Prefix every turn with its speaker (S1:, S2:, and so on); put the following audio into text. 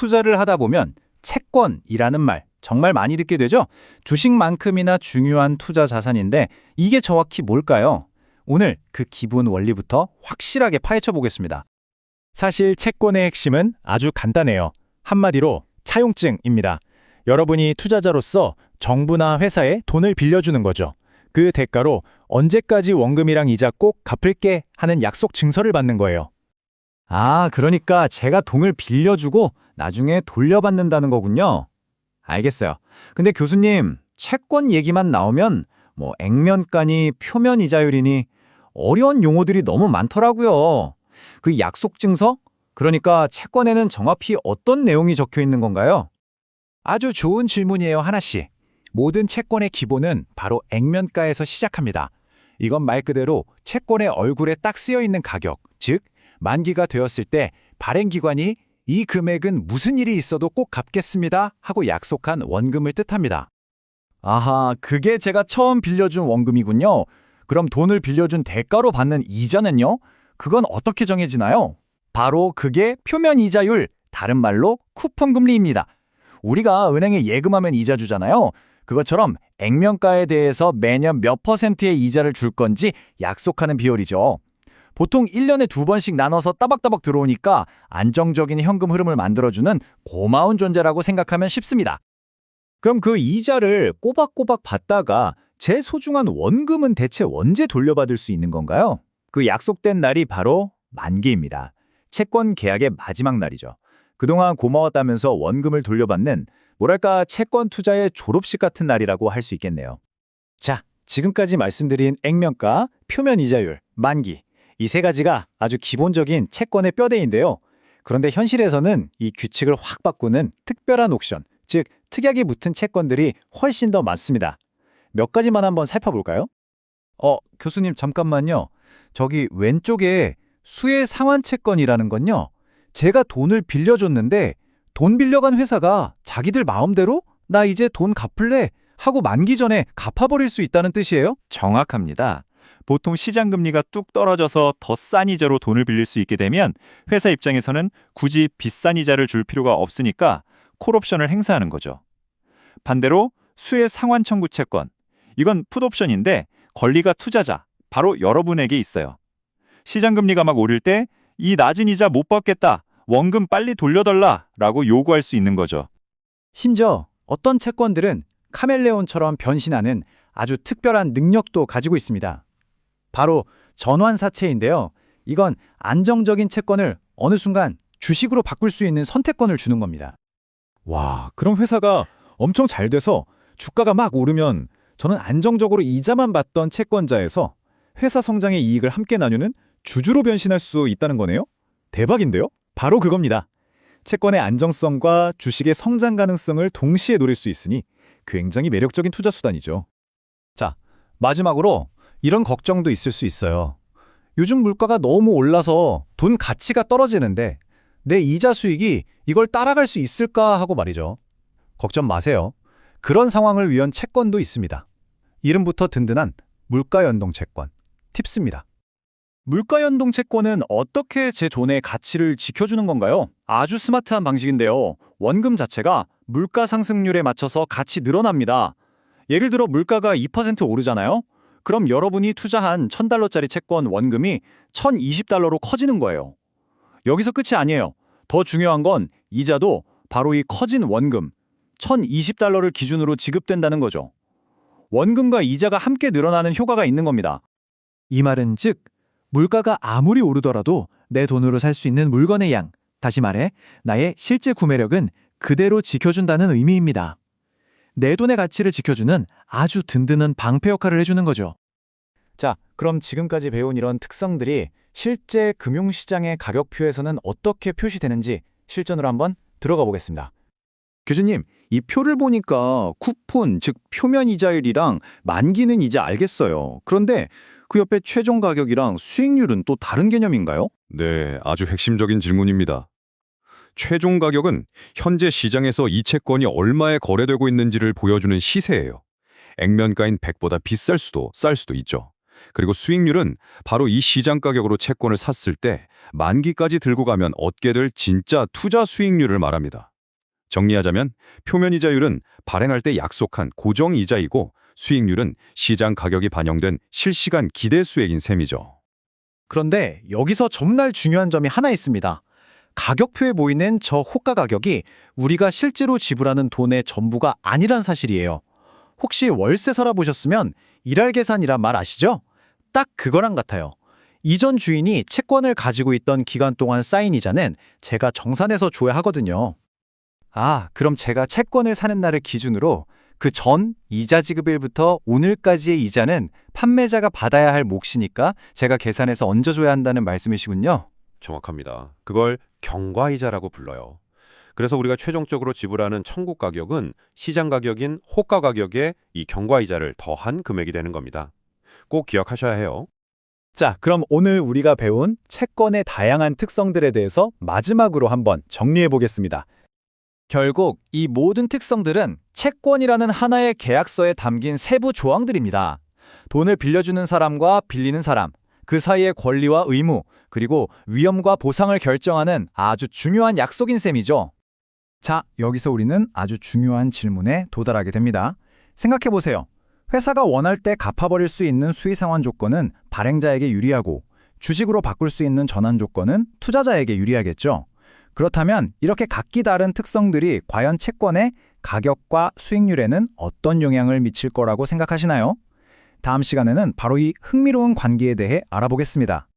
S1: 투자를 하다 보면 채권이라는 말 정말 많이 듣게 되죠? 주식만큼이나 중요한 투자 자산인데 이게 정확히 뭘까요? 오늘 그 기본 원리부터 확실하게 파헤쳐 보겠습니다. 사실 채권의 핵심은 아주 간단해요. 한마디로 차용증입니다. 여러분이 투자자로서 정부나 회사에 돈을 빌려주는 거죠. 그 대가로 언제까지 원금이랑 이자 꼭 갚을게 하는 약속 증서를 받는 거예요. 아, 그러니까 제가 돈을 빌려주고 나중에 돌려받는다는 거군요. 알겠어요. 근데 교수님, 채권 얘기만 나오면 액면가니 표면 이자율이니 어려운 용어들이 너무 많더라고요. 그 약속 증서? 그러니까 채권에는 정확히 어떤 내용이 적혀 있는 건가요? 아주 좋은 질문이에요, 하나씩. 모든 채권의 기본은 바로 액면가에서 시작합니다. 이건 말 그대로 채권의 얼굴에 딱 쓰여 있는 가격, 즉 만기가 되었을 때 발행기관이 이 금액은 무슨 일이 있어도 꼭 갚겠습니다 하고 약속한 원금을 뜻합니다. 아하, 그게 제가 처음 빌려준 원금이군요. 그럼 돈을 빌려준 대가로 받는 이자는요? 그건 어떻게 정해지나요? 바로 그게 표면 이자율, 다른 말로 쿠폰 금리입니다. 우리가 은행에 예금하면 이자 주잖아요. 그것처럼 액면가에 대해서 매년 몇 %의 이자를 줄 건지 약속하는 비율이죠. 보통 1년에 2번씩 나눠서 따박따박 들어오니까 안정적인 현금 흐름을 만들어주는 고마운 존재라고 생각하면 쉽습니다. 그럼 그 이자를 꼬박꼬박 받다가 제 소중한 원금은 대체 언제 돌려받을 수 있는 건가요? 그 약속된 날이 바로 만기입니다. 채권 계약의 마지막 날이죠. 그동안 고마웠다면서 원금을 돌려받는 뭐랄까 채권 투자의 졸업식 같은 날이라고 할 수 있겠네요. 자, 지금까지 말씀드린 액면가, 표면 이자율, 만기 이 세 가지가 아주 기본적인 채권의 뼈대인데요. 그런데 현실에서는 이 규칙을 확 바꾸는 특별한 옵션, 즉 특약이 붙은 채권들이 훨씬 더 많습니다. 몇 가지만 한번 살펴볼까요? 교수님 잠깐만요. 저기 왼쪽에 수혜 상환 채권이라는 건요. 제가 돈을 빌려줬는데 돈 빌려간 회사가 자기들 마음대로 나 이제 돈 갚을래 하고 만기 전에 갚아버릴 수 있다는 뜻이에요?
S2: 정확합니다. 보통 시장 금리가 뚝 떨어져서 더 싼 이자로 돈을 빌릴 수 있게 되면 회사 입장에서는 굳이 비싼 이자를 줄 필요가 없으니까 콜옵션을 행사하는 거죠. 반대로 수혜 상환 청구 채권. 이건 풋옵션인데 권리가 투자자, 바로 여러분에게 있어요. 시장 금리가 막 오를 때 이 낮은 이자 못 받겠다, 원금 빨리 돌려달라 라고 요구할 수 있는 거죠.
S1: 심지어 어떤 채권들은 카멜레온처럼 변신하는 아주 특별한 능력도 가지고 있습니다. 바로 전환사채인데요. 이건 안정적인 채권을 어느 순간 주식으로 바꿀 수 있는 선택권을 주는 겁니다.
S3: 와, 그럼 회사가 엄청 잘 돼서 주가가 막 오르면 저는 안정적으로 이자만 받던 채권자에서 회사 성장의 이익을 함께 나누는 주주로 변신할 수 있다는 거네요? 대박인데요? 바로 그겁니다. 채권의 안정성과 주식의 성장 가능성을 동시에 노릴 수 있으니 굉장히 매력적인 투자 수단이죠.
S1: 자, 마지막으로 이런 걱정도 있을 수 있어요. 요즘 물가가 너무 올라서 돈 가치가 떨어지는데 내 이자 수익이 이걸 따라갈 수 있을까 하고 말이죠. 걱정 마세요. 그런 상황을 위한 채권도 있습니다. 이름부터 든든한 물가연동 채권, 팁스입니다. 물가연동 채권은 어떻게 제 돈의 가치를 지켜주는 건가요? 아주 스마트한 방식인데요. 원금 자체가 물가 상승률에 맞춰서 같이 늘어납니다. 예를 들어 물가가 2% 오르잖아요? 그럼 여러분이 투자한 $1,000짜리 채권 원금이 $1,020로 커지는 거예요. 여기서 끝이 아니에요. 더 중요한 건 이자도 바로 이 커진 원금, $1,020를 기준으로 지급된다는 거죠. 원금과 이자가 함께 늘어나는 효과가 있는 겁니다. 이 말은 즉, 물가가 아무리 오르더라도 내 돈으로 살 수 있는 물건의 양, 다시 말해 나의 실제 구매력은 그대로 지켜준다는 의미입니다. 내 돈의 가치를 지켜주는 아주 든든한 방패 역할을 해주는 거죠. 자, 그럼 지금까지 배운 이런 특성들이 실제 금융시장의 가격표에서는 어떻게 표시되는지 실전으로 한번 들어가 보겠습니다. 교수님, 이 표를 보니까 쿠폰, 즉 표면 이자율이랑 만기는 이제 알겠어요. 그런데 그 옆에 최종 가격이랑 수익률은 또 다른 개념인가요?
S4: 네, 아주 핵심적인 질문입니다. 최종 가격은 현재 시장에서 이 채권이 얼마에 거래되고 있는지를 보여주는 시세예요. 액면가인 100보다 비쌀 수도 쌀 수도 있죠. 그리고 수익률은 바로 이 시장 가격으로 채권을 샀을 때 만기까지 들고 가면 얻게 될 진짜 투자 수익률을 말합니다. 정리하자면 표면이자율은 발행할 때 약속한 고정이자이고 수익률은 시장 가격이 반영된 실시간 기대 수익인 셈이죠.
S3: 그런데 여기서 정말 중요한 점이 하나 있습니다. 가격표에 보이는 저 호가 가격이 우리가 실제로 지불하는 돈의 전부가 아니란 사실이에요. 혹시 월세 살아보셨으면 일할 계산이란 말 아시죠? 딱 그거랑 같아요. 이전 주인이 채권을 가지고 있던 기간 동안 쌓인 이자는 제가 정산해서 줘야 하거든요.
S1: 아, 그럼 제가 채권을 사는 날을 기준으로 그 전 이자 지급일부터 오늘까지의 이자는 판매자가 받아야 할 몫이니까 제가 계산해서 얹어줘야 한다는 말씀이시군요.
S5: 정확합니다. 그걸 경과이자라고 불러요. 그래서 우리가 최종적으로 지불하는 청구 가격은 시장 가격인 호가 가격에 이 경과이자를 더한 금액이 되는 겁니다. 꼭 기억하셔야 해요.
S3: 자, 그럼 오늘 우리가 배운 채권의 다양한 특성들에 대해서 마지막으로 한번 정리해 보겠습니다.
S1: 결국 이 모든 특성들은 채권이라는 하나의 계약서에 담긴 세부 조항들입니다. 돈을 빌려주는 사람과 빌리는 사람, 그 사이의 권리와 의무, 그리고 위험과 보상을 결정하는 아주 중요한 약속인 셈이죠. 자, 여기서 우리는 아주 중요한 질문에 도달하게 됩니다. 생각해보세요. 회사가 원할 때 갚아버릴 수 있는 수의 상환 조건은 발행자에게 유리하고 주식으로 바꿀 수 있는 전환 조건은 투자자에게 유리하겠죠. 그렇다면 이렇게 각기 다른 특성들이 과연 채권의 가격과 수익률에는 어떤 영향을 미칠 거라고 생각하시나요? 다음 시간에는 바로 이 흥미로운 관계에 대해 알아보겠습니다.